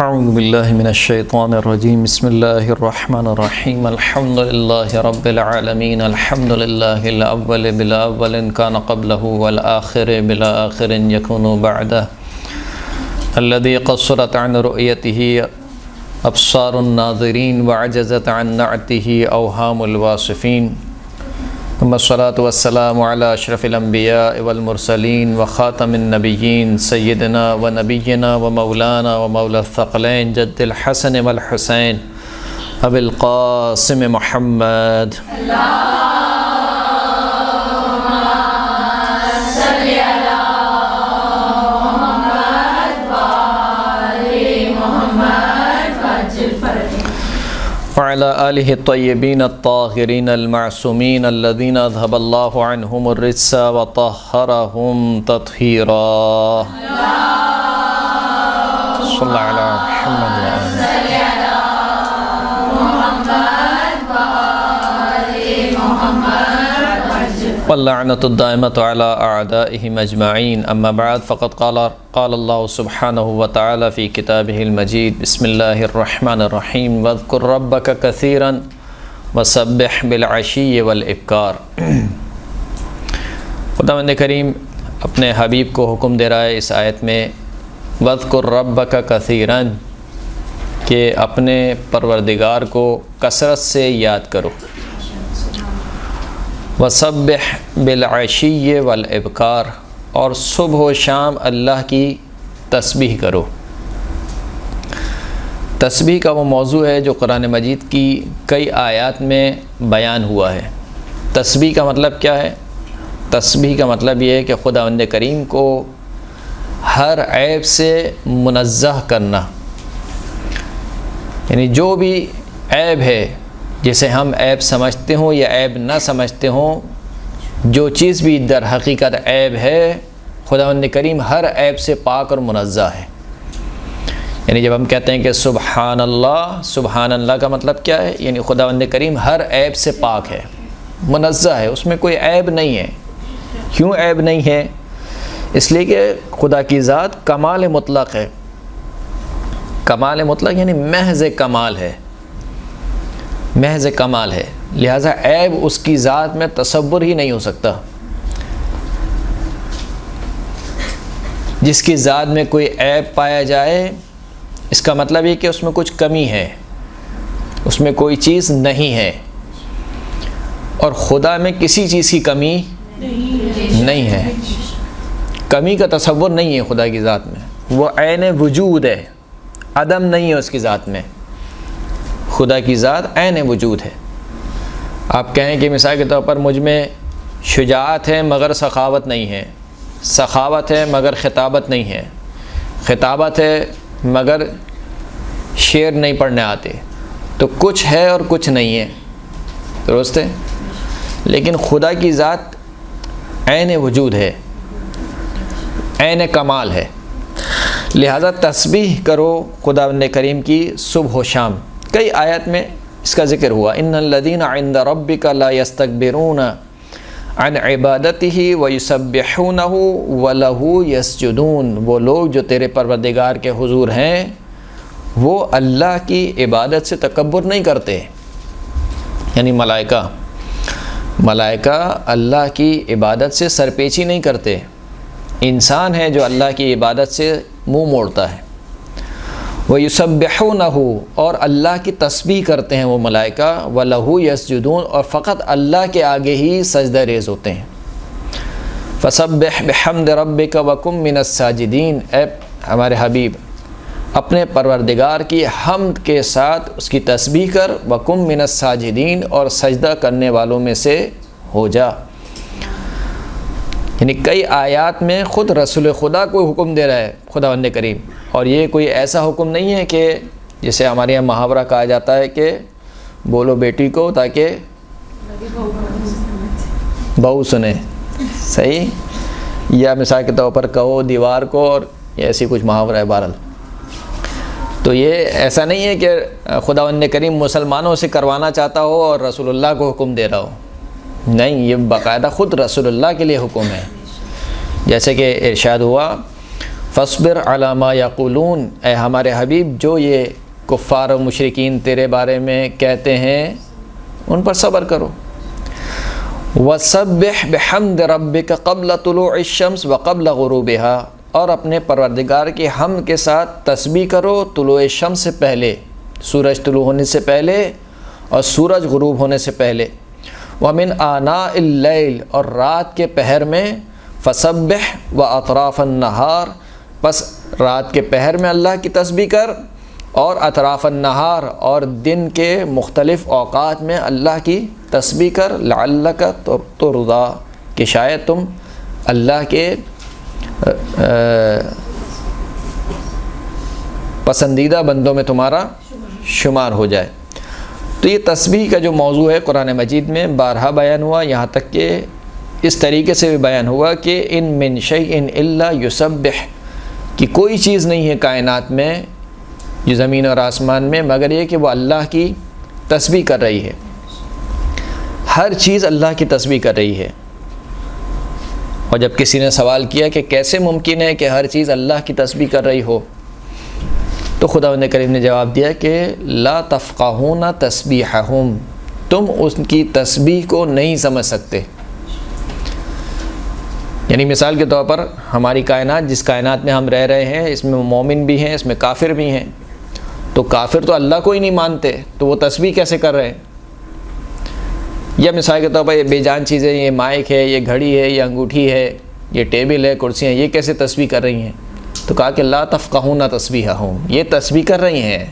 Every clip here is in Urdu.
اعوذ باللہ من الشیطان الرجیم بسم اللہ الرحمن الرحیم الحمد للہ رب العالمین الحمد للہ الاول بلا اول کان قبلہ والآخر بلا آخر یکون بعدہ الذی قصرت عن رؤیتہ ابصار الناظرین وعجزت عن نعتہ اوہام الواصفین ثم الصلاة والسلام على اشرف الانبیاء والمرسلین وخاتم النبیین سیدنا ونبینا ومولانا ومولا الثقلین جد الحسن والحسین ابی القاسم محمد وعلى آلہ الطیبین الطاہرین المعصومین الذین اذهب اللہ عنہم الرجس وطہرہم تطہیرا صلی اللہ علی محمد واللعنۃ الدائمۃ علی اعدائہم اجمعین اما بعد فقد قال اللہ سبحانہ وتعالی فی کتابہ المجید بسم اللہ الرحمن الرحیم واذکر ربک کثیرا وسبح بالعشی والابکار۔ خداوند کریم اپنے حبیب کو حکم دے رہا ہے اس آیت میں واذکر ربک کثیرا کہ اپنے پروردگار کو کثرت سے یاد کرو، وسبح بالعشی والابکار اور صبح و شام اللہ کی تسبیح کرو۔ تسبیح کا وہ موضوع ہے جو قرآن مجید کی کئی آیات میں بیان ہوا ہے۔ تسبیح کا مطلب کیا ہے؟ تسبیح کا مطلب یہ ہے کہ خداوند کریم کو ہر عیب سے منزہ کرنا، یعنی جو بھی عیب ہے جسے ہم عیب سمجھتے ہوں یا عیب نہ سمجھتے ہوں، جو چیز بھی در حقیقت عیب ہے خداوند کریم ہر عیب سے پاک اور منزہ ہے۔ یعنی جب ہم کہتے ہیں کہ سبحان اللہ کا مطلب کیا ہے؟ یعنی خداوند کریم ہر عیب سے پاک ہے، منزہ ہے، اس میں کوئی عیب نہیں ہے۔ کیوں عیب نہیں ہے؟ اس لیے کہ خدا کی ذات کمال مطلق ہے۔ کمال مطلق یعنی محض کمال ہے، محض کمال ہے، لہٰذا عیب اس کی ذات میں تصور ہی نہیں ہو سکتا۔ جس کی ذات میں کوئی عیب پایا جائے اس کا مطلب یہ کہ اس میں کچھ کمی ہے، اس میں کوئی چیز نہیں ہے، اور خدا میں کسی چیز کی کمی نہیں ہے۔ کمی کا تصور نہیں ہے خدا کی ذات میں، وہ عین وجود ہے، عدم نہیں ہے اس کی ذات میں۔ خدا کی ذات عین وجود ہے۔ آپ کہیں کہ مثال کے طور پر مجھ میں شجاعت ہے مگر سخاوت نہیں ہے، سخاوت ہے مگر خطابت نہیں ہے، خطابت ہے مگر شعر نہیں پڑھنے آتے، تو کچھ ہے اور کچھ نہیں ہے، درست ہے؟ لیکن خدا کی ذات عین وجود ہے، عین کمال ہے، لہذا تسبیح کرو خداوند کریم کی صبح و شام۔ کئی آیات میں اس کا ذکر ہوا، ان الذین عند ربک لا یستکبرون عن عبادتہ ویسبحونہ ولہ یسجدون۔ وہ لوگ جو تیرے پروردگار کے حضور ہیں وہ اللہ کی عبادت سے تکبر نہیں کرتے، یعنی ملائکہ اللہ کی عبادت سے سرپیچی نہیں کرتے۔ انسان ہے جو اللہ کی عبادت سے منہ موڑتا ہے۔ وَيُسَبِّحُونَهُ اور اللہ کی تسبیح کرتے ہیں وہ ملائکہ، وَلَهُ يَسْجُدُونَ اور فقط اللہ کے آگے ہی سجدہ ریز ہوتے ہیں۔ فَسَبِّحْ بِحَمْدِ رَبِّكَ وَكُن مِّنَ السَّاجِدِينَ، اے ہمارے حبیب اپنے پروردگار کی حمد کے ساتھ اس کی تسبیح کر، وَكُن مِّنَ السَّاجِدِينَ اور سجدہ کرنے والوں میں سے ہو جا۔ یعنی کئی آیات میں خود رسول خدا کو حکم دے رہا ہے خداوند کریم، اور یہ کوئی ایسا حکم نہیں ہے کہ جسے ہمارے یہاں محاورہ کہا جاتا ہے کہ بولو بیٹی کو تاکہ بہو سنے، صحیح؟ یا مثال کے طور پر کہو دیوار کو، اور ایسی کچھ محاورہ ہے بہرحال۔ تو یہ ایسا نہیں ہے کہ خداوند کریم مسلمانوں سے کروانا چاہتا ہو اور رسول اللہ کو حکم دے رہا ہو، نہیں، یہ باقاعدہ خود رسول اللہ کے لیے حکم ہے۔ جیسے کہ ارشاد ہوا فاصبر علی ما یقولون، اے ہمارے حبیب جو یہ کفار و مشرکین تیرے بارے میں کہتے ہیں ان پر صبر کرو۔ وسبح بحمد ربک قبل طلوع الشمس وقبل غروبها، اور اپنے پروردگار کی حمد کے ساتھ تسبیح کرو طلوع شمس سے پہلے، سورج طلوع ہونے سے پہلے اور سورج غروب ہونے سے پہلے۔ ومن آناء اللیل، اور رات کے پہر میں، فسبح واطراف النہار، پس رات کے پہر میں اللہ کی تسبیح کر، اور اطراف النہار اور دن کے مختلف اوقات میں اللہ کی تسبیح کر، لعلک ترضی، کہ شاید تم اللہ کے پسندیدہ بندوں میں تمہارا شمار ہو جائے۔ تو یہ تسبیح کا جو موضوع ہے قرآن مجید میں بارہا بیان ہوا، یہاں تک کہ اس طریقے سے بھی بیان ہوا کہ ان من شیء الا یسبح، کہ کوئی چیز نہیں ہے کائنات میں جو زمین اور آسمان میں مگر یہ کہ وہ اللہ کی تسبیح کر رہی ہے۔ ہر چیز اللہ کی تسبیح کر رہی ہے۔ اور جب کسی نے سوال کیا کہ کیسے ممکن ہے کہ ہر چیز اللہ کی تسبیح کر رہی ہو، تو خداوند کریم نے جواب دیا کہ لا تفقہون تسبیحہم، تم ان کی تسبیح کو نہیں سمجھ سکتے۔ یعنی مثال کے طور پر ہماری کائنات، جس کائنات میں ہم رہ رہے ہیں، اس میں مومن بھی ہیں، اس میں کافر بھی ہیں، تو کافر تو اللہ کو ہی نہیں مانتے، تو وہ تسبیح کیسے کر رہے ہیں؟ یا مثال کے طور پر یہ بے جان چیزیں، یہ مائک ہے، یہ گھڑی ہے، یہ انگوٹھی ہے، یہ ٹیبل ہے، کرسیاں، یہ کیسے تسبیح کر رہی ہیں؟ تو کہا کہ لا تفقہون تسبیحہم، یہ تسبیح کر رہی ہیں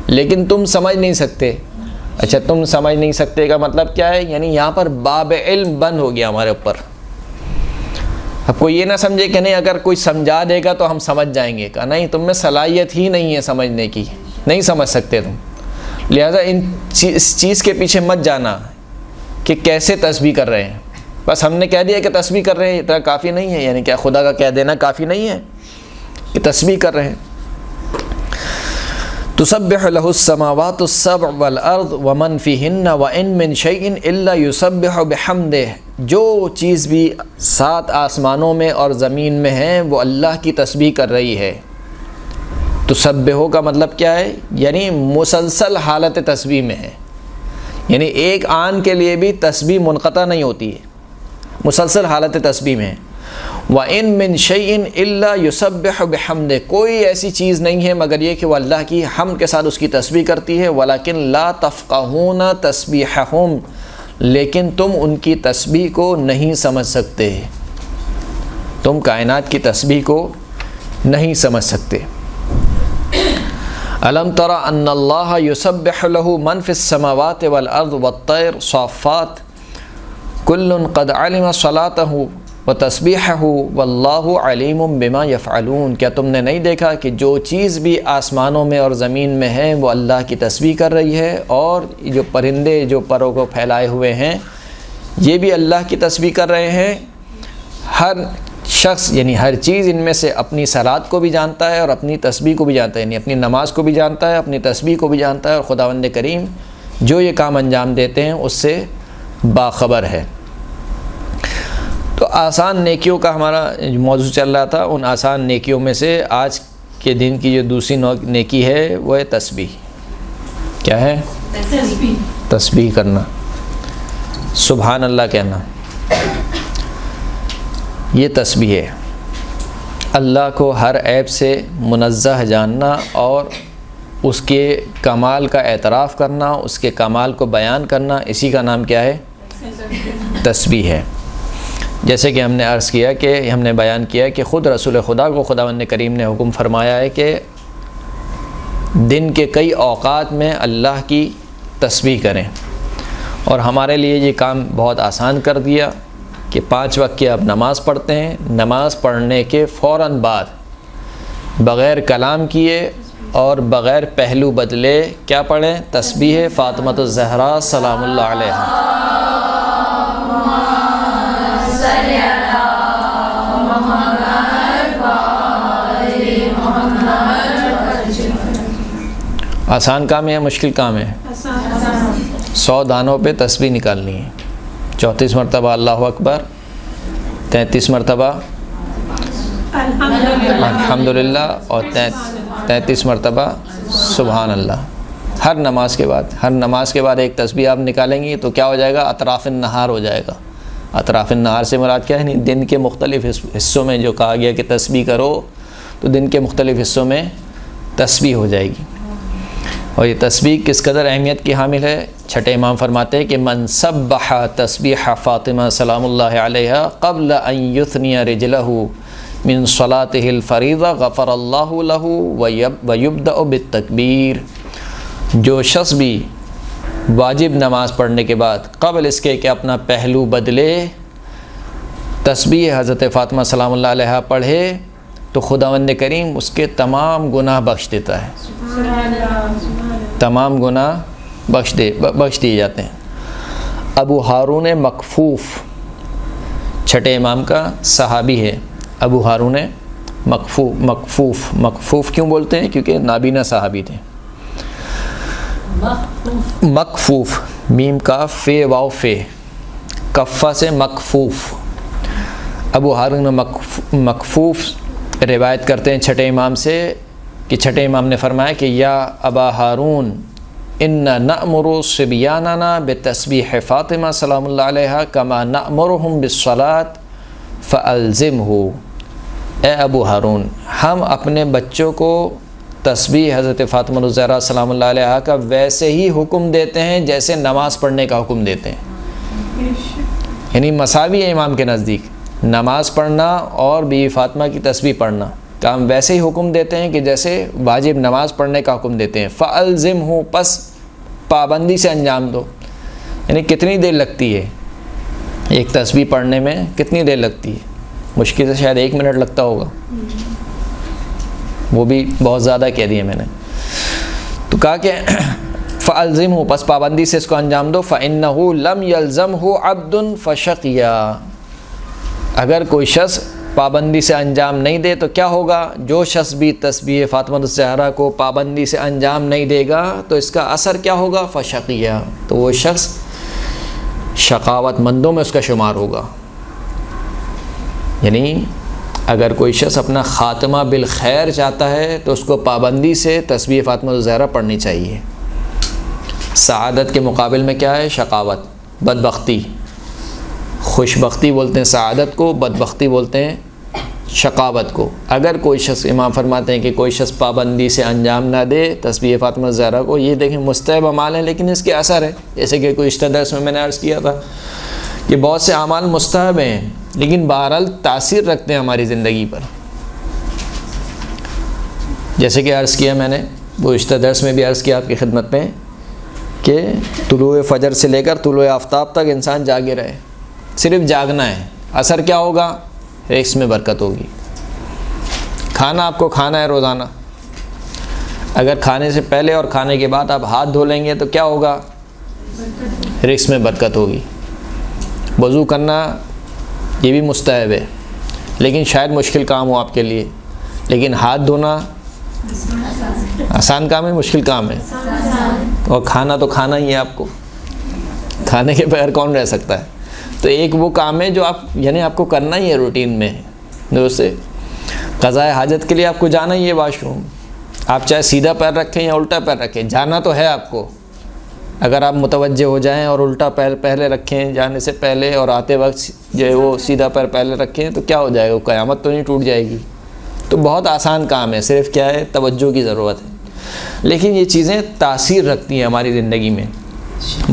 لیکن تم سمجھ نہیں سکتے۔ اچھا، تم سمجھ نہیں سکتے کا مطلب کیا ہے؟ یعنی یہاں پر باب علم بند ہو گیا ہمارے اوپر۔ اب کوئی یہ نہ سمجھے کہ نہیں اگر کوئی سمجھا دے گا تو ہم سمجھ جائیں گے، کہا نہیں، تم میں صلاحیت ہی نہیں ہے سمجھنے کی، نہیں سمجھ سکتے تم، لہٰذا اس چیز کے پیچھے مت جانا کہ کیسے تسبیح کر رہے ہیں۔ بس ہم نے کہہ دیا کہ تسبیح کر رہے ہیں، اتنا کافی نہیں ہے، یعنی کیا خدا کا کہہ دینا کافی نہیں ہے کہ تسبیح کر رہے ہیں؟ تسبح لہ السماوات السبع والارض ومن فیہن وان من شیء الا یسبح بحمدہ، جو چیز بھی 7 آسمانوں میں اور زمین میں ہیں وہ اللہ کی تسبیح کر رہی ہے۔ تسبحو کا مطلب کیا ہے؟ یعنی مسلسل حالت تسبیح میں ہے، یعنی ایک آن کے لیے بھی تسبیح منقطع نہیں ہوتی ہے، مسلسل حالت تسبیح میں ہے۔ وَإِن مِّن شَيْءٍ إِلَّا يُسَبِّحُ بِحَمْدِهِ، کوئی ایسی چیز نہیں ہے مگر یہ کہ وہ اللہ کی حمد کے ساتھ اس کی تسبیح کرتی ہے۔ وَلَكِن لَا تَفْقَهُونَ تَسْبِيحَهُمْ، لیکن تم ان کی تسبیح کو نہیں سمجھ سکتے، تم کائنات کی تسبیح کو نہیں سمجھ سکتے۔ أَلَمْ تَرَ أَنَّ اللَّهَ يُسَبِّحُ لَهُ مَنْ فِي السَّمَاوَاتِ وَالْأَرْضِ وَالطَّيْرِ صَافَّاتٍ كُلٌّ قَدْ عَلِمَ صَلَاتَهُ وَتَسْبِيحَهُ وَاللَّهُ عَلِيمٌ بِمَا يَفْعَلُونَ، کیا تم نے نہیں دیکھا کہ جو چیز بھی آسمانوں میں اور زمین میں ہے وہ اللہ کی تسبیح کر رہی ہے، اور جو پرندے جو پروں کو پھیلائے ہوئے ہیں یہ بھی اللہ کی تسبیح کر رہے ہیں۔ ہر شخص یعنی ہر چیز ان میں سے اپنی صلات کو بھی جانتا ہے اور اپنی تسبیح کو بھی جانتا ہے، یعنی اپنی نماز کو بھی جانتا ہے، اپنی تسبیح کو بھی جانتا ہے، اور خداوند کریم جو یہ کام انجام دیتے ہیں اس سے باخبر ہے۔ تو آسان نیکیوں کا ہمارا موضوع چل رہا تھا، ان آسان نیکیوں میں سے آج کے دن کی جو دوسری نیکی ہے وہ ہے تسبیح۔ کیا ہے؟ تسبیح کرنا، سبحان اللہ کہنا، یہ تسبیح ہے۔ اللہ کو ہر عیب سے منزہ جاننا اور اس کے کمال کا اعتراف کرنا، اس کے کمال کو بیان کرنا، اسی کا نام کیا ہے؟ تسبیح ہے۔ جیسے کہ ہم نے عرض کیا کہ ہم نے بیان کیا کہ خود رسول خدا کو خداوند کریم نے حکم فرمایا ہے کہ دن کے کئی اوقات میں اللہ کی تسبیح کریں، اور ہمارے لیے یہ کام بہت آسان کر دیا کہ 5 وقت کی اب نماز پڑھتے ہیں، نماز پڑھنے کے فوراً بعد بغیر کلام کیے اور بغیر پہلو بدلے کیا پڑھیں؟ تسبیح فاطمۃ الزہرا سلام اللہ علیہا۔ آسان کام ہے یا مشکل کام ہے؟ 100 دانوں پہ تسبیح نکالنی ہے، 34 مرتبہ اللہ اکبر، 33 مرتبہ الحمدللہ اور 33 مرتبہ سبحان اللہ۔ ہر نماز کے بعد ایک تسبیح آپ نکالیں گی تو کیا ہو جائے گا؟ اطراف النہار ہو جائے گا۔ اطراف النہار سے مراد کیا ہے؟ نہیں، دن کے مختلف حصوں میں جو کہا گیا کہ تسبیح کرو، تو دن کے مختلف حصوں میں تسبیح ہو جائے گی۔ اور یہ تسبیح کس قدر اہمیت کی حامل ہے؟ چھٹے امام فرماتے ہیں کہ من سبح تسبیح فاطمہ سلام اللہ علیہا قبل ان یثنی رجلہ من صلاته الفریضہ غفر اللہ لہ ویبدأ بالتکبیر۔ جو شخص بھی واجب نماز پڑھنے کے بعد قبل اس کے کہ اپنا پہلو بدلے تسبیح حضرت فاطمہ سلام اللہ علیہا پڑھے تو خداوند کریم اس کے تمام گناہ بخش دیتا ہے، تمام گناہ بخش دیے جاتے ہیں۔ ابو ہارون مکفوف چھٹے امام کا صحابی ہے۔ ابو ہارون مکفوف کیوں بولتے ہیں؟ کیونکہ نابینا صحابی تھے۔ مکفوف، میم کا فے واو فے، کفا سے مکفوف۔ ابو ہارون مکفوف روایت کرتے ہیں چھٹے امام سے کہ چھٹے امام نے فرمایا کہ یا ابا ہارون ان نأمر صبیاننا بتسبیح فاطمہ سلام اللہ علیہا کما نأمرہم بالصلاة فألزمہ۔ اے ابو ہارون، ہم اپنے بچوں کو تسبیح حضرت فاطمہ الزہرا سلام اللہ علیہا کا ویسے ہی حکم دیتے ہیں جیسے نماز پڑھنے کا حکم دیتے ہیں، یعنی مساوی ہے امام کے نزدیک نماز پڑھنا اور بیوی فاطمہ کی تسبیح پڑھنا کا ہم ویسے ہی حکم دیتے ہیں کہ جیسے واجب نماز پڑھنے کا حکم دیتے ہیں۔ فَأَلْزِمْهُ، پس پابندی سے انجام دو۔ یعنی کتنی دیر لگتی ہے ایک تسبیح پڑھنے میں؟ کتنی دیر لگتی ہے؟ مشکل سے شاید 1 منٹ لگتا ہوگا، وہ بھی بہت زیادہ کہہ دیا میں نے۔ تو کہا کہ فَأَلْزِمْهُ، پس پابندی سے اس کو انجام دو۔ فَإِنَّهُ لَمْ يَلْزَمْهُ عَبْدٌ فَشَقِيًا، اگر کوئی شخص پابندی سے انجام نہیں دے تو کیا ہوگا؟ جو شخص بھی تسبیح فاطمہ الزہرا کو پابندی سے انجام نہیں دے گا تو اس کا اثر کیا ہوگا؟ فشقیہ، تو وہ شخص شقاوت مندوں میں اس کا شمار ہوگا۔ یعنی اگر کوئی شخص اپنا خاتمہ بالخیر چاہتا ہے تو اس کو پابندی سے تسبیح فاطمہ الزہرا پڑھنی چاہیے۔ سعادت کے مقابل میں کیا ہے؟ شقاوت، بدبختی۔ خوش بختی بولتے ہیں سعادت کو، بدبختی بولتے ہیں شقاوت کو۔ اگر کوئی شخص، امام فرماتے ہیں کہ کوئی شخص پابندی سے انجام نہ دے تسبیح فاطمہ الزہرا کو، یہ دیکھیں مستحب اعمال ہیں لیکن اس کے اثر ہے، جیسے کہ کوئی درس میں نے عرض کیا تھا کہ بہت سے اعمال مستحب ہیں لیکن بہرحال تاثیر رکھتے ہیں ہماری زندگی پر۔ جیسے کہ عرض کیا میں نے وہ درس میں بھی عرض کیا آپ کی خدمت میں کہ طلوع فجر سے لے کر طلوع آفتاب تک انسان جاگے رہے، صرف جاگنا ہے، اثر کیا ہوگا؟ رزق میں برکت ہوگی۔ کھانا آپ کو کھانا ہے روزانہ، اگر کھانے سے پہلے اور کھانے کے بعد آپ ہاتھ دھو لیں گے تو کیا ہوگا؟ رزق میں برکت ہوگی۔ وضو کرنا یہ بھی مستحب ہے لیکن شاید مشکل کام ہو آپ کے لیے، لیکن ہاتھ دھونا آسان کام ہے مشکل کام ہے؟ اور کھانا تو کھانا ہی ہے، آپ کو کھانے کے بغیر کون رہ سکتا ہے؟ تو ایک وہ کام ہے جو آپ یعنی آپ کو کرنا ہی ہے روٹین میں، درست ہے۔ قضاء حاجت کے لیے آپ کو جانا ہی ہے واش روم، آپ چاہے سیدھا پیر رکھیں یا الٹا پیر رکھیں، جانا تو ہے آپ کو۔ اگر آپ متوجہ ہو جائیں اور الٹا پیر پہلے رکھیں جانے سے پہلے اور آتے وقت جو ہے وہ سیدھا پیر پہلے رکھیں تو کیا ہو جائے گا؟ قیامت تو نہیں ٹوٹ جائے گی۔ تو بہت آسان کام ہے، صرف کیا ہے؟ توجہ کی ضرورت ہے۔ لیکن یہ چیزیں تاثیر رکھتی ہیں ہماری زندگی میں۔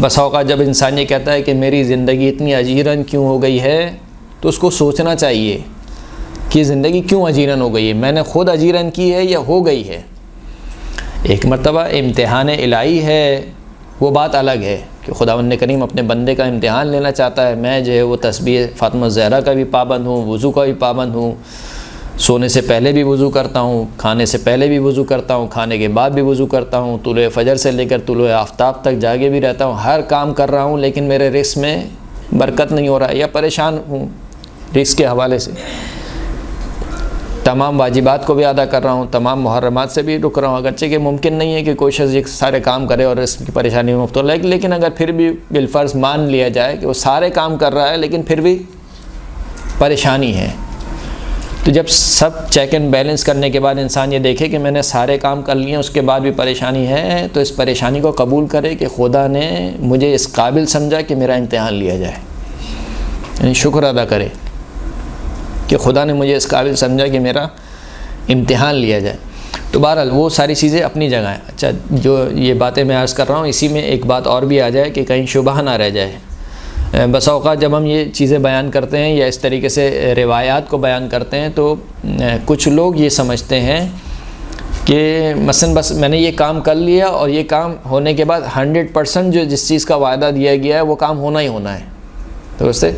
بس اوقات جب انسان یہ کہتا ہے کہ میری زندگی اتنی اجیرن کیوں ہو گئی ہے تو اس کو سوچنا چاہیے کہ زندگی کیوں اجیرن ہو گئی ہے، میں نے خود اجیرن کی ہے یا ہو گئی ہے۔ ایک مرتبہ امتحان الہی ہے وہ بات الگ ہے کہ خداوند کریم اپنے بندے کا امتحان لینا چاہتا ہے۔ میں جو ہے وہ تسبیح فاطمہ الزہرا کا بھی پابند ہوں، وضو کا بھی پابند ہوں، سونے سے پہلے بھی وضو کرتا ہوں، کھانے سے پہلے بھی وضو کرتا ہوں، کھانے کے بعد بھی وضو کرتا ہوں، طلوع فجر سے لے کر طلوع آفتاب تک جاگے بھی رہتا ہوں، ہر کام کر رہا ہوں لیکن میرے رزق میں برکت نہیں ہو رہا ہے یا پریشان ہوں رزق کے حوالے سے۔ تمام واجبات کو بھی ادا کر رہا ہوں، تمام محرمات سے بھی رک رہا ہوں، اگرچہ کہ ممکن نہیں ہے کہ کوئی شخص یہ سارے کام کرے اور رزق کی پریشانی میں مبتلا ہے، لیکن اگر پھر بھی بالفرض مان لیا جائے کہ وہ سارے کام کر رہا ہے لیکن پھر بھی پریشانی ہے تو جب سب چیک اینڈ بیلنس کرنے کے بعد انسان یہ دیکھے کہ میں نے سارے کام کر لیے اس کے بعد بھی پریشانی ہے، تو اس پریشانی کو قبول کرے کہ خدا نے مجھے اس قابل سمجھا کہ میرا امتحان لیا جائے، یعنی شکر ادا کرے کہ خدا نے مجھے اس قابل سمجھا کہ میرا امتحان لیا جائے۔ تو بہرحال وہ ساری چیزیں اپنی جگہ ہیں۔ اچھا، جو یہ باتیں میں عرض کر رہا ہوں اسی میں ایک بات اور بھی آ جائے کہ کہیں شبہ نہ رہ جائے۔ بسا اوقات جب ہم یہ چیزیں بیان کرتے ہیں یا اس طریقے سے روایات کو بیان کرتے ہیں تو کچھ لوگ یہ سمجھتے ہیں کہ مثلا بس میں نے یہ کام کر لیا اور یہ کام ہونے کے بعد 100% جو جس چیز کا وعدہ دیا گیا ہے وہ کام ہونا ہی ہونا ہے۔ تو اس سے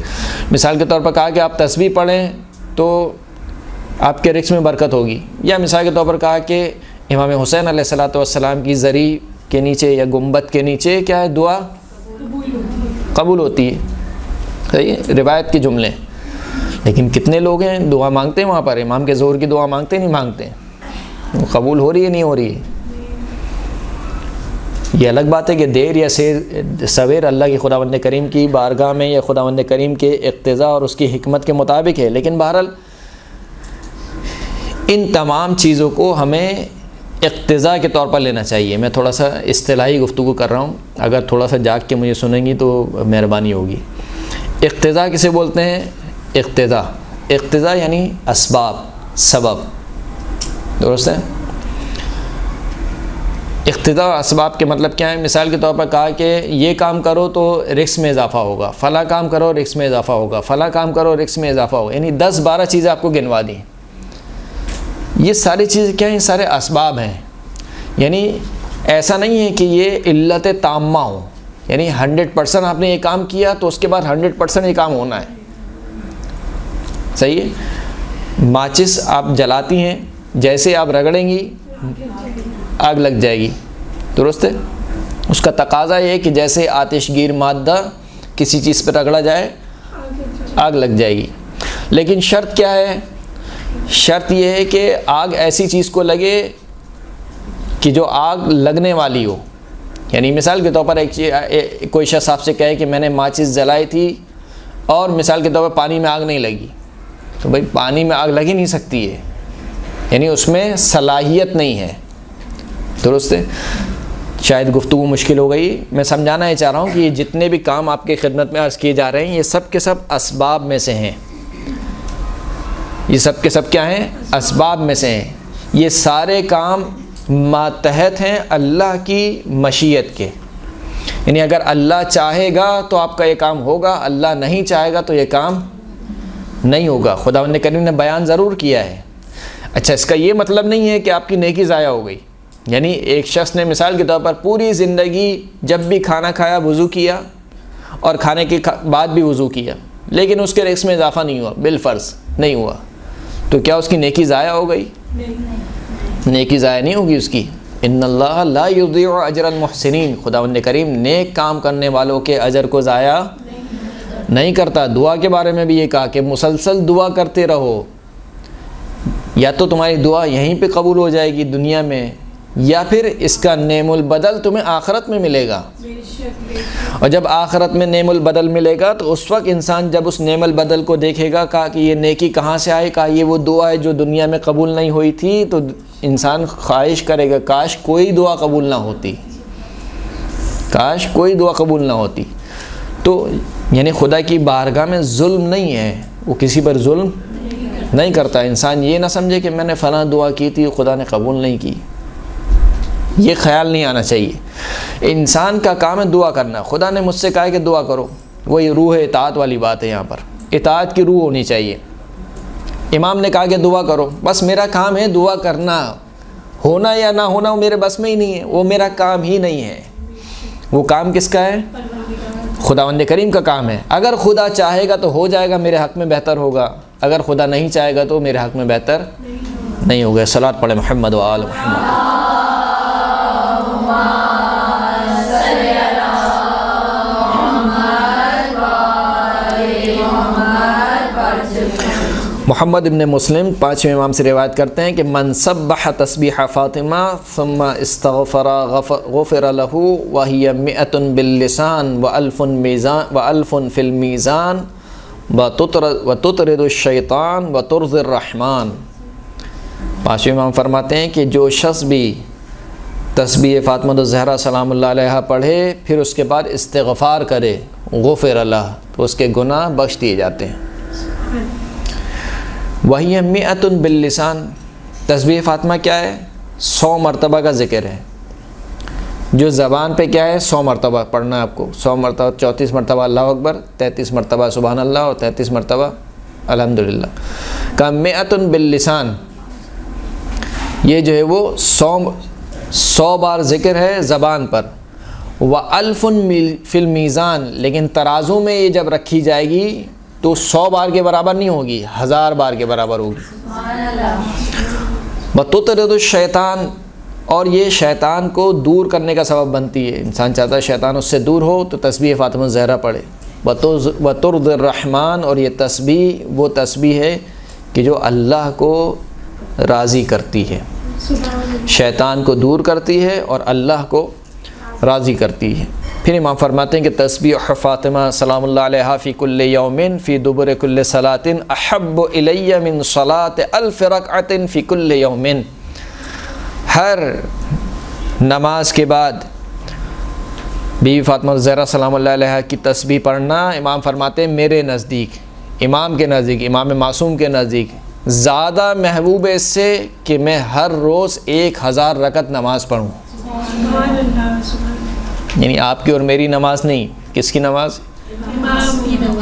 مثال کے طور پر کہا کہ آپ تسبیح پڑھیں تو آپ کے رزق میں برکت ہوگی، یا مثال کے طور پر کہا کہ امام حسین علیہ السلام کی زری کے نیچے یا گنبد کے نیچے کیا ہے، دعا قبول ہوتی ہے۔ صحیح ہے، روایت کے جملے۔ لیکن کتنے لوگ ہیں دعا مانگتے ہیں وہاں پر، امام کے ظہر کی دعا مانگتے نہیں مانگتے، وہ قبول ہو رہی ہے نہیں ہو رہی ہے؟ یہ الگ بات ہے کہ دیر یا سویر اللہ کی خداوند کریم کی بارگاہ میں یا خداوند کریم کے اقتضاء اور اس کی حکمت کے مطابق ہے، لیکن بہرحال ان تمام چیزوں کو ہمیں اقتضاء کے طور پر لینا چاہیے۔ میں تھوڑا سا اصطلاحی گفتگو کر رہا ہوں، اگر تھوڑا سا جاگ کے مجھے سنیں گی تو مہربانی ہوگی۔ اقتضاء کسے بولتے ہیں؟ اقتضاء یعنی اسباب، سبب، درست ہے؟ اقتضاء اور اسباب کے مطلب کیا ہے؟ مثال کے طور پر کہا کہ یہ کام کرو تو رزق میں اضافہ ہوگا، فلاں کام کرو رزق میں اضافہ ہوگا، فلاں کام کرو رزق میں اضافہ ہوگا، یعنی 10-12 چیزیں آپ کو گنوا دیں۔ یہ ساری چیزیں کیا ہیں؟ یہ سارے اسباب ہیں، یعنی ایسا نہیں ہے کہ یہ علت تامہ ہو، یعنی 100% آپ نے یہ کام کیا تو اس کے بعد 100% یہ کام ہونا ہے۔ صحیح ہے؟ ماچس آپ جلاتی ہیں، جیسے آپ رگڑیں گی آگ لگ جائے گی، درست ہے؟ اس کا تقاضا یہ ہے کہ جیسے آتش گیر مادہ کسی چیز پہ رگڑا جائے آگ لگ جائے گی، لیکن شرط کیا ہے؟ شرط یہ ہے کہ آگ ایسی چیز کو لگے کہ جو آگ لگنے والی ہو۔ یعنی مثال کے طور پر کوئی شخص آپ سے کہے کہ میں نے ماچس جلائی تھی اور مثال کے طور پر پانی میں آگ نہیں لگی، تو بھائی پانی میں آگ لگ ہی نہیں سکتی ہے، یعنی اس میں صلاحیت نہیں ہے، درست ہے؟ شاید گفتگو مشکل ہو گئی، میں سمجھانا یہ چاہ رہا ہوں کہ یہ جتنے بھی کام آپ کی خدمت میں عرض کیے جا رہے ہیں یہ سب کے سب اسباب میں سے ہیں، یہ سب کے سب کیا ہیں؟ اسباب میں سے ہیں۔ یہ سارے کام ماتحت ہیں اللہ کی مشیت کے، یعنی اگر اللہ چاہے گا تو آپ کا یہ کام ہوگا، اللہ نہیں چاہے گا تو یہ کام نہیں ہوگا۔ خداوند کریم نے بیان ضرور کیا ہے۔ اچھا، اس کا یہ مطلب نہیں ہے کہ آپ کی نیکی ضائع ہو گئی، یعنی ایک شخص نے مثال کے طور پر پوری زندگی جب بھی کھانا کھایا وضو کیا اور کھانے کے بعد بھی وضو کیا، لیکن اس کے رزق میں اضافہ نہیں ہوا، بالفرض نہیں ہوا، تو کیا اس کی نیکی ضائع ہو گئی؟ نیکی ضائع نہیں ہوگی اس کی۔ ان اللہ لا یضیع اجر المحسنین، خداوند کریم نیک کام کرنے والوں کے اجر کو ضائع نہیں کرتا۔ دعا کے بارے میں بھی یہ کہا کہ مسلسل دعا کرتے رہو، یا تو تمہاری دعا یہیں پہ قبول ہو جائے گی دنیا میں، یا پھر اس کا نعم البدل تمہیں آخرت میں ملے گا۔ اور جب آخرت میں نعم البدل ملے گا تو اس وقت انسان جب اس نعم البدل کو دیکھے گا، کہا کہ یہ نیکی کہاں سے آئی، کہا یہ وہ دعا ہے جو دنیا میں قبول نہیں ہوئی تھی، تو انسان خواہش کرے گا کاش کوئی دعا قبول نہ ہوتی، کاش کوئی دعا قبول نہ ہوتی۔ تو یعنی خدا کی بارگاہ میں ظلم نہیں ہے، وہ کسی پر ظلم نہیں کرتا۔ انسان یہ نہ سمجھے کہ میں نے فلاں دعا کی تھی خدا نے قبول نہیں کی، یہ خیال نہیں آنا چاہیے۔ انسان کا کام ہے دعا کرنا، خدا نے مجھ سے کہا ہے کہ دعا کرو، وہی روح اطاعت والی بات ہے، یہاں پر اطاعت کی روح ہونی چاہیے۔ امام نے کہا کہ دعا کرو، بس میرا کام ہے دعا کرنا، ہونا یا نہ ہونا وہ میرے بس میں ہی نہیں ہے، وہ میرا کام ہی نہیں ہے۔ وہ کام کس کا ہے؟ خداوند کریم کا کام ہے۔ اگر خدا چاہے گا تو ہو جائے گا، میرے حق میں بہتر ہوگا، اگر خدا نہیں چاہے گا تو میرے حق میں بہتر نہیں ہوگا۔ صلوات پڑھے محمد و آل محمد۔ محمد ابن مسلم 5ویں امام سے روایت کرتے ہیں کہ من سبح تسبیح فاطمہ ثم استغفر غفر له وهي 100 باللسان و 1000 فی المیزان وَتُطْرِدُ الشَّيْطَانَ وَتُرْضِي الرَّحْمَنَ۔ پانچویں امام فرماتے ہیں کہ جو شخص بھی تسبیح فاطمہ الزہرا سلام اللہ علیہا پڑھے پھر اس کے بعد استغفار کرے غفر اللہ، تو اس کے گناہ بخش دیے جاتے ہیں۔ وہی مئۃ باللسان، تسبیح فاطمہ کیا ہے؟ 100 مرتبہ کا ذکر ہے، جو زبان پہ کیا ہے 100 مرتبہ پڑھنا ہے آپ کو، 100 مرتبہ 34 مرتبہ اللہ اکبر، 33 مرتبہ سبحان اللہ اور 33 مرتبہ الحمدللہ کا مئۃ باللسان، یہ جو ہے وہ 100 بار ذکر ہے زبان پر۔ وَأَلْفٌ فِي الْمِيزَانِ، لیکن ترازو میں یہ جب رکھی جائے گی تو 100 بار کے برابر نہیں ہوگی، 1000 بار کے برابر ہوگی۔ وَتُطْرِدُ الشَّيْطَانَ، اور یہ شیطان کو دور کرنے کا سبب بنتی ہے، انسان چاہتا ہے شیطان اس سے دور ہو تو تسبیح فاطمہ الزہرا پڑھے۔ وَتُرْضِي الرَّحْمَنَ، اور یہ تسبیح وہ تسبیح ہے کہ جو اللہ کو راضی کرتی ہے، شیطان کو دور کرتی ہے اور اللہ کو راضی کرتی ہے۔ پھر امام فرماتے ہیں کہ تسبیح فاطمہ سلام اللہ علیہا فی کل یوم فی دبر کل صلاۃ احب الی من صلاۃ الف رکعۃ فی کل یوم، ہر نماز کے بعد بی بی فاطمہ الزہرا سلام اللہ علیہا کی تسبیح پڑھنا، امام فرماتے ہیں میرے نزدیک، امام کے نزدیک، امام معصوم کے نزدیک زیادہ محبوب ہے اس سے کہ میں ہر روز 1000 رکعت نماز پڑھوں۔ یعنی آپ کی اور میری نماز نہیں، کس کی نماز؟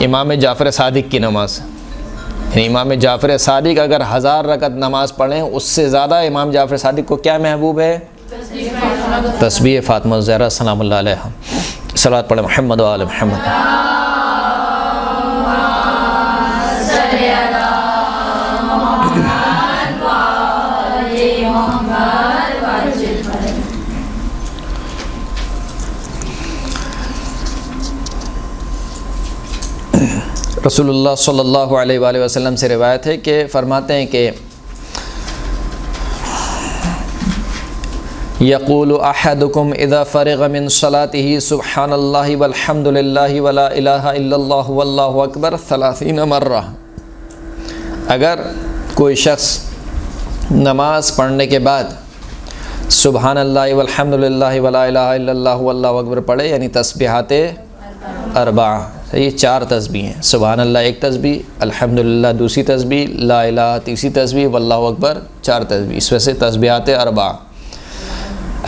امام جعفر صادق کی نماز۔ یعنی امام جعفر صادق اگر 1000 رکعت نماز پڑھیں، اس سے زیادہ امام جعفر صادق کو کیا محبوب ہے؟ تسبیح فاطمہ الزہرا سلام اللہ علیہا۔ صلوات پڑھیں محمد و آل محمد۔ رسول اللہ صلی اللہ علیہ وآلہ وسلم سے روایت ہے کہ فرماتے ہیں کہ یقول احدکم اذا فرغ من صلاته سبحان اللہ والحمد للہ ولا الہ الا اللہ واللہ اکبر 30 مرہ، اگر کوئی شخص نماز پڑھنے کے بعد سبحان اللہ والحمد للہ ولا الہ الا اللہ واللہ اکبر پڑھے، یعنی تسبیحات 4، یہ 4 تسبیح ہیں، سبحان اللہ 1 تسبیح، الحمدللہ 2 تسبیح، لا الہ 3 تسبیح، واللہ اکبر 4 تسبیح، اس وجہ سے تسبیحات 4۔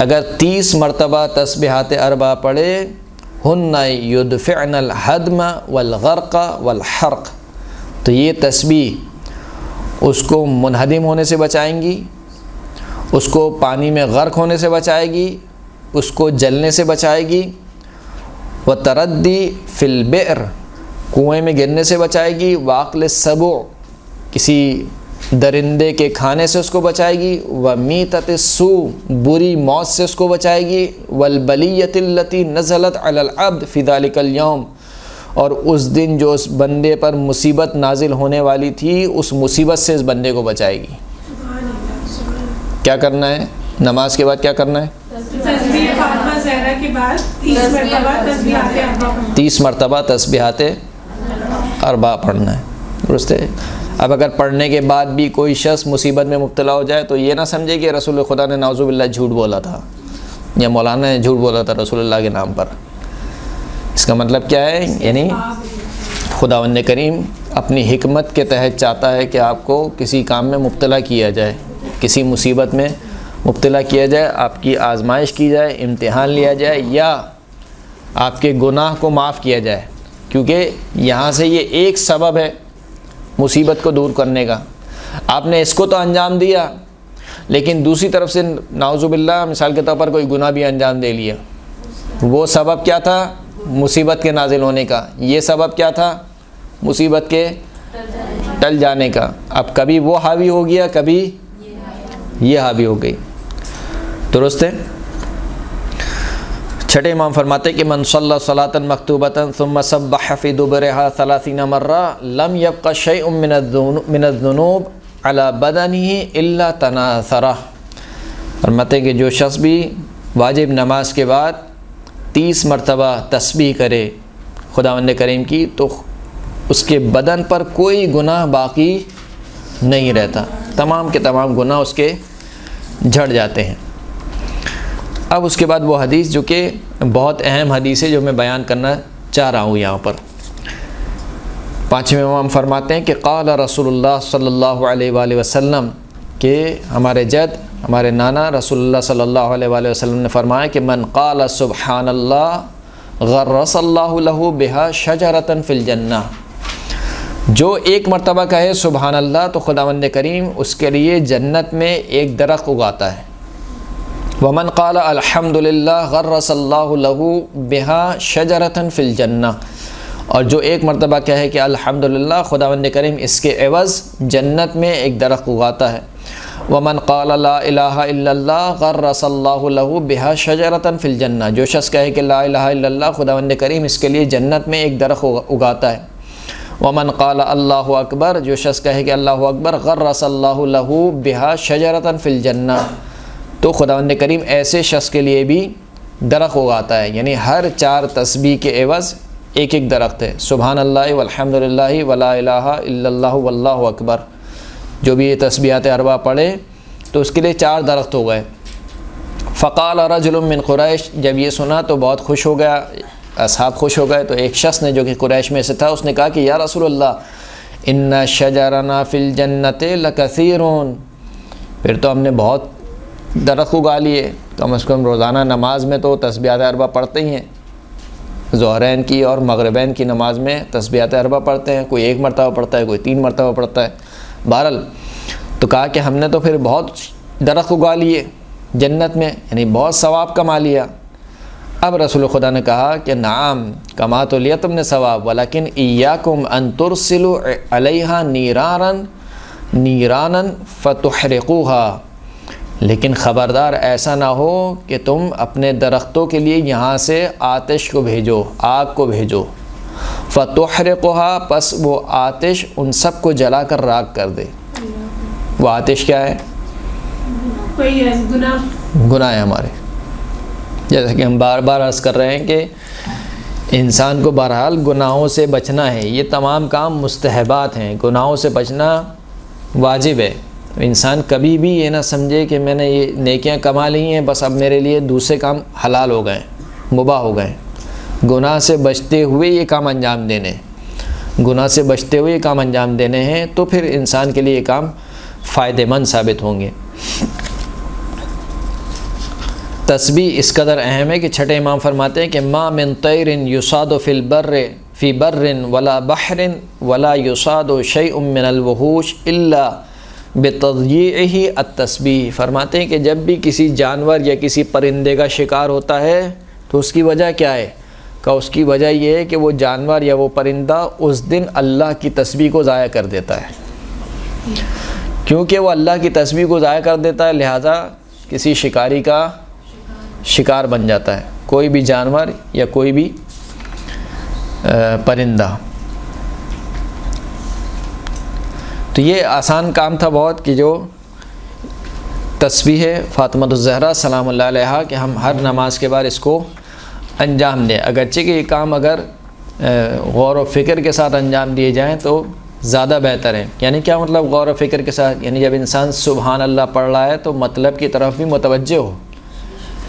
اگر 30 مرتبہ تسبیحات 4 پڑھے، ہن یدفعن الہدم والغرق والحرق، تو یہ تسبیح اس کو منہدم ہونے سے بچائیں گی، اس کو پانی میں غرق ہونے سے بچائے گی، اس کو جلنے سے بچائے گی، وتردی فی البئر، کنویں میں گرنے سے بچائے گی، واقل السبع، کسی درندے کے کھانے سے اس کو بچائے گی، ومیتۃ السوء، بری موت سے اس کو بچائے گی، والبلیۃ التی نزلت علی العبد فی ذلک اليوم، اور اس دن جو اس بندے پر مصیبت نازل ہونے والی تھی اس مصیبت سے اس بندے کو بچائے گی۔ کیا کرنا ہے نماز کے بعد؟ کیا کرنا ہے؟ تسبیح فاطمہ زہرا کے بعد 30 مرتبہ تسبیحات 4 پڑھنا ہے، درست ہے۔ اب اگر پڑھنے کے بعد بھی کوئی شخص مصیبت میں مبتلا ہو جائے تو یہ نہ سمجھے کہ رسول خدا نے نعوذ باللہ جھوٹ بولا تھا یا مولانا نے جھوٹ بولا تھا رسول اللہ کے نام پر۔ اس کا مطلب کیا ہے؟ یعنی خداوند کریم اپنی حکمت کے تحت چاہتا ہے کہ آپ کو کسی کام میں مبتلا کیا جائے، کسی مصیبت میں مبتلا کیا جائے، آپ کی آزمائش کی جائے، امتحان لیا جائے، یا آپ کے گناہ کو معاف کیا جائے، کیونکہ یہاں سے یہ ایک سبب ہے مصیبت کو دور کرنے کا۔ آپ نے اس کو تو انجام دیا، لیکن دوسری طرف سے نعوذ باللہ مثال کے طور پر کوئی گناہ بھی انجام دے لیا۔ وہ سبب کیا تھا؟ مصیبت کے نازل ہونے کا۔ یہ سبب کیا تھا؟ مصیبت کے ٹل جانے کا۔ اب کبھی وہ حاوی ہو گیا، کبھی یہ حاوی ہو گئی، درست ہے۔ چھٹے امام فرماتے کہ من صلی صلاۃ مکتوبۃ ثم سبح فی دبرها 30 مرہ لم یبق شیء من الذنوب علی بدنہ الا تناثرہ۔ فرماتے کہ جو شخص بھی واجب نماز کے بعد 30 مرتبہ تسبیح کرے خداوند کریم کی، تو اس کے بدن پر کوئی گناہ باقی نہیں رہتا، تمام کے تمام گناہ اس کے جھڑ جاتے ہیں۔ اب اس کے بعد وہ حدیث جو کہ بہت اہم حدیث ہے جو میں بیان کرنا چاہ رہا ہوں یہاں پر۔ پانچویں امام فرماتے ہیں کہ قال رسول اللہ صلی اللہ علیہ وآلہ وسلم، کہ ہمارے جد ہمارے نانا رسول اللہ صلی اللہ علیہ وآلہ وسلم نے فرمایا کہ من قال سبحان اللہ غرس اللہ لہ بہا شجرۃ فی الجنہ، جو ایک مرتبہ کہے سبحان اللہ تو خداوند کریم اس کے لیے جنت میں ایک درخت اگاتا ہے۔ ومن قال الحمد للہ غرس اللہ لہ بہا شجرۃ فی الجنہ، اور جو ایک مرتبہ کہے کہ الحمدللہ خداوند کریم اس کے عوض جنت میں ایک درخت اگاتا ہے۔ ومن قال لا الہ الا اللہ غرس اللہ لہ بہا شجرۃ فی الجنہ، جو شخص کہے کہ لا الہ الا اللہ خداوند کریم اس کے لیے جنت میں ایک درخت اگاتا ہے۔ ومن قال اللہ اکبر، جو شخص کہے کہ اللہ اکبر غرس اللہ لہ بہا شجرۃ فی الجنہ، تو خداوند کریم ایسے شخص کے لیے بھی درخت اگاتا ہے، یعنی ہر 4 تسبیح کے عوض ایک ایک درخت ہے۔ سبحان اللہ والحمدللہ ولا الہ الا اللہ واللہ اکبر، جو بھی یہ تسبیحات اربعہ پڑھے تو اس کے لیے 4 درخت ہو گئے۔ فقال رجل من قریش، جب یہ سنا تو بہت خوش ہو گیا، اصحاب خوش ہو گئے، تو ایک شخص نے جو کہ قریش میں سے تھا اس نے کہا کہ یا رسول اللہ ان شجرنا فی الجنت لکثیر، پھر تو ہم نے بہت درخت اگا لیے، کم از کم روزانہ نماز میں تو تسبیحات اربعہ پڑھتے ہی ہیں، ظہرین کی اور مغربین کی نماز میں تسبیحات اربعہ پڑھتے ہیں، کوئی 1 مرتبہ پڑھتا ہے، کوئی 3 مرتبہ پڑھتا ہے۔ بہرحال تو کہا کہ ہم نے تو پھر بہت درخت اگا لیے جنت میں، یعنی بہت ثواب کما لیا۔ اب رسول خدا نے کہا کہ نعم کما تو لیا تم نے ثواب، ولیکن ایاکم ان ترسلوا علیہا نیرانا فتحرقوها، لیکن خبردار ایسا نہ ہو کہ تم اپنے درختوں کے لیے یہاں سے آتش کو بھیجو، آگ کو بھیجو، فتحرقها، پس وہ آتش ان سب کو جلا کر راکھ کر دے۔ وہ آتش کیا ہے؟ کوئی گناہ ہے ہمارے، جیسا کہ ہم بار بار عرض کر رہے ہیں کہ انسان کو بہرحال گناہوں سے بچنا ہے، یہ تمام کام مستحبات ہیں، گناہوں سے بچنا واجب ہے۔ انسان کبھی بھی یہ نہ سمجھے کہ میں نے یہ نیکیاں کما لی ہیں بس اب میرے لیے دوسرے کام حلال ہو گئے، مباح ہو گئے۔ گناہ سے بچتے ہوئے یہ کام انجام دینے، گناہ سے بچتے ہوئے یہ کام انجام دینے ہیں، تو پھر انسان کے لیے یہ کام فائدہ مند ثابت ہوں گے۔ تسبیح اس قدر اہم ہے کہ چھٹے امام فرماتے ہیں کہ ما من طیر یصاد فی بر ولا بحر ولا یصاد شیء من الوحوش الا بتضییعہ التسبیح، فرماتے ہیں کہ جب بھی کسی جانور یا کسی پرندے کا شکار ہوتا ہے تو اس کی وجہ کیا ہے؟ کہ اس کی وجہ یہ ہے کہ وہ جانور یا وہ پرندہ اس دن اللہ کی تسبیح کو ضائع کر دیتا ہے، کیونکہ وہ اللہ کی تسبیح کو ضائع کر دیتا ہے، لہٰذا کسی شکاری کا شکار بن جاتا ہے، کوئی بھی جانور یا کوئی بھی پرندہ۔ تو یہ آسان کام تھا بہت کہ جو تسبیح فاطمہ الزہرا سلام اللہ علیہا کہ ہم ہر نماز کے بعد اس کو انجام دیں، اگرچہ کہ یہ کام اگر غور و فکر کے ساتھ انجام دیے جائیں تو زیادہ بہتر ہے۔ یعنی کیا مطلب غور و فکر کے ساتھ؟ یعنی جب انسان سبحان اللہ پڑھ رہا ہے تو مطلب کی طرف بھی متوجہ ہو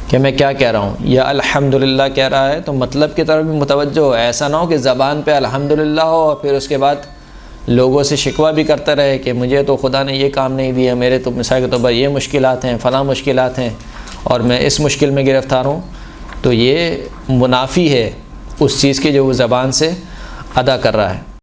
کہ میں کیا کہہ رہا ہوں، یا الحمدللہ کہہ رہا ہے تو مطلب کی طرف بھی متوجہ ہو، ایسا نہ ہو کہ زبان پہ الحمدللہ ہو اور پھر اس کے بعد لوگوں سے شکوہ بھی کرتا رہے کہ مجھے تو خدا نے یہ کام نہیں دیا، میرے تو مثال کے طور پر یہ مشکلات ہیں، فلاں مشکلات ہیں اور میں اس مشکل میں گرفتار ہوں، تو یہ منافی ہے اس چیز کی جو وہ زبان سے ادا کر رہا ہے۔